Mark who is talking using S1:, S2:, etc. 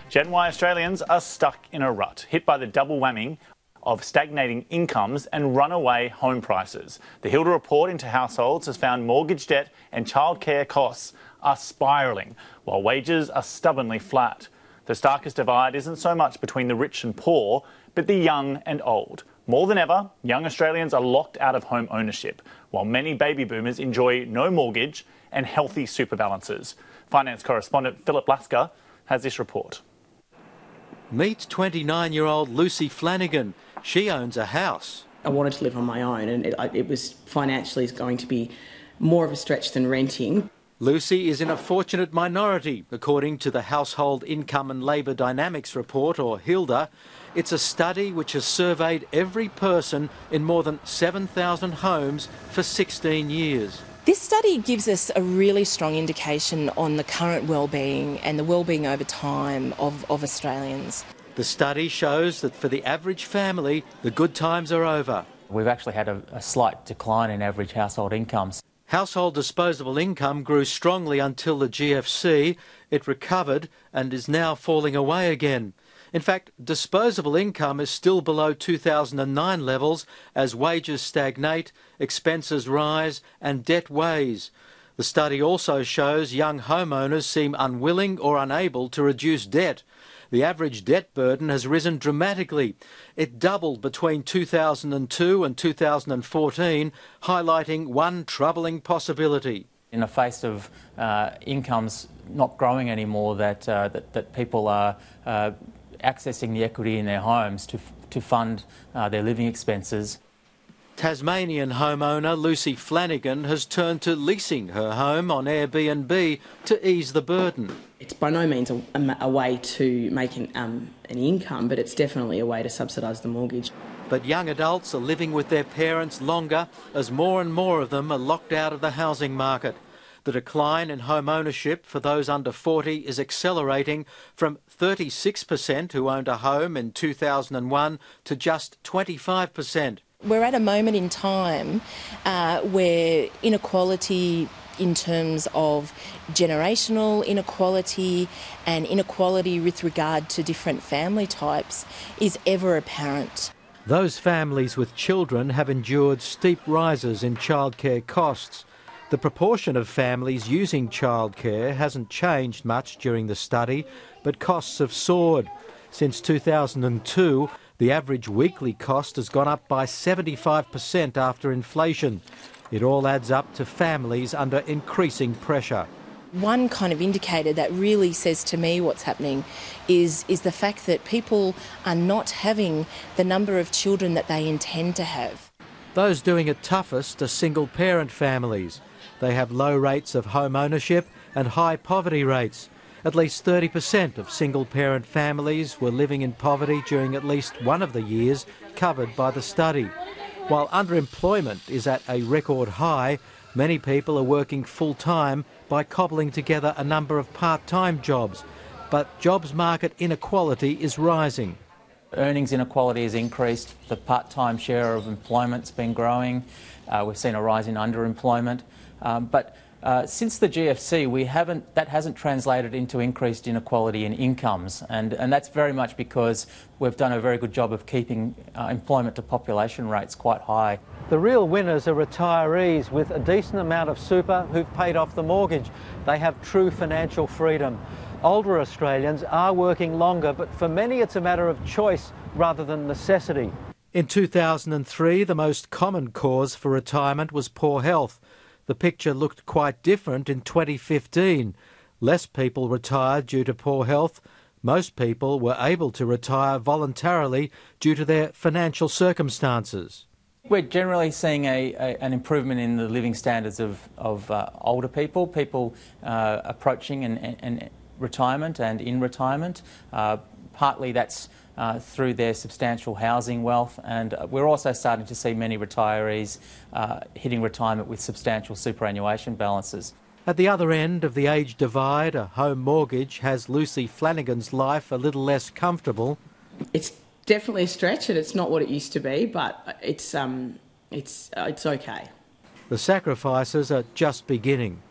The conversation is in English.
S1: Gen Y Australians are stuck in a rut, hit by the double whammy of stagnating incomes and runaway home prices. The Hilda report into households has found mortgage debt and childcare costs are spiralling, while wages are stubbornly flat. The starkest divide isn't so much between the rich and poor, but the young and old. More than ever, young Australians are locked out of home ownership, while many baby boomers enjoy no mortgage and healthy super balances. Finance correspondent Philip Lasker has this report.
S2: Meet 29-year-old Lucy Flanagan. She owns a house.
S3: I wanted to live on my own, and it was financially going to be more of a stretch than renting.
S2: Lucy is in a fortunate minority, according to the Household Income and Labour Dynamics Report, or HILDA. It's a study which has surveyed every person in more than 7,000 homes for 16 years.
S4: This study gives us a really strong indication on the current wellbeing and the wellbeing over time of Australians.
S2: The study shows that for the average family, the good times are over.
S5: We've actually had a slight decline in average household incomes.
S2: Household disposable income grew strongly until the GFC. It recovered and is now falling away again. In fact, disposable income is still below 2009 levels as wages stagnate, expenses rise and debt weighs. The study also shows young homeowners seem unwilling or unable to reduce debt. The average debt burden has risen dramatically. It doubled between 2002 and 2014, highlighting one troubling possibility.
S5: In the face of incomes not growing anymore, that people are accessing the equity in their homes to fund their living expenses.
S2: Tasmanian homeowner Lucy Flanagan has turned to leasing her home on Airbnb to ease the burden.
S3: It's by no means a way to make an income, but it's definitely a way to subsidise the mortgage.
S2: But young adults are living with their parents longer as more and more of them are locked out of the housing market. The decline in home ownership for those under 40 is accelerating from 36% who owned a home in 2001 to just 25%.
S4: We're at a moment in time where inequality in terms of generational inequality and inequality with regard to different family types is ever apparent.
S2: Those families with children have endured steep rises in childcare costs. The proportion of families using childcare hasn't changed much during the study, but costs have soared. Since 2002, the average weekly cost has gone up by 75% after inflation. It all adds up to families under increasing pressure.
S4: One kind of indicator that really says to me what's happening is the fact that people are not having the number of children that they intend to have.
S2: Those doing it toughest are single-parent families. They have low rates of home ownership and high poverty rates. At least 30% of single-parent families were living in poverty during at least one of the years covered by the study. While underemployment is at a record high, many people are working full-time by cobbling together a number of part-time jobs. But jobs market inequality is rising.
S5: Earnings inequality has increased. The part-time share of employment's been growing. We've seen a rise in underemployment. But since the GFC, that hasn't translated into increased inequality in incomes, and that's very much because we've done a very good job of keeping employment to population rates quite high.
S2: The real winners are retirees with a decent amount of super who've paid off the mortgage. They have true financial freedom. Older Australians are working longer, but for many it's a matter of choice rather than necessity. In 2003, the most common cause for retirement was poor health. The picture looked quite different in 2015. Less people retired due to poor health. Most people were able to retire voluntarily due to their financial circumstances.
S5: We're generally seeing an improvement in the living standards of older people approaching and retirement and in retirement. Partly that's through their substantial housing wealth, and we're also starting to see many retirees hitting retirement with substantial superannuation balances.
S2: At the other end of the age divide, a home mortgage has Lucy Flanagan's life a little less comfortable.
S3: It's definitely a stretch, and it's not what it used to be, but it's okay.
S2: The sacrifices are just beginning.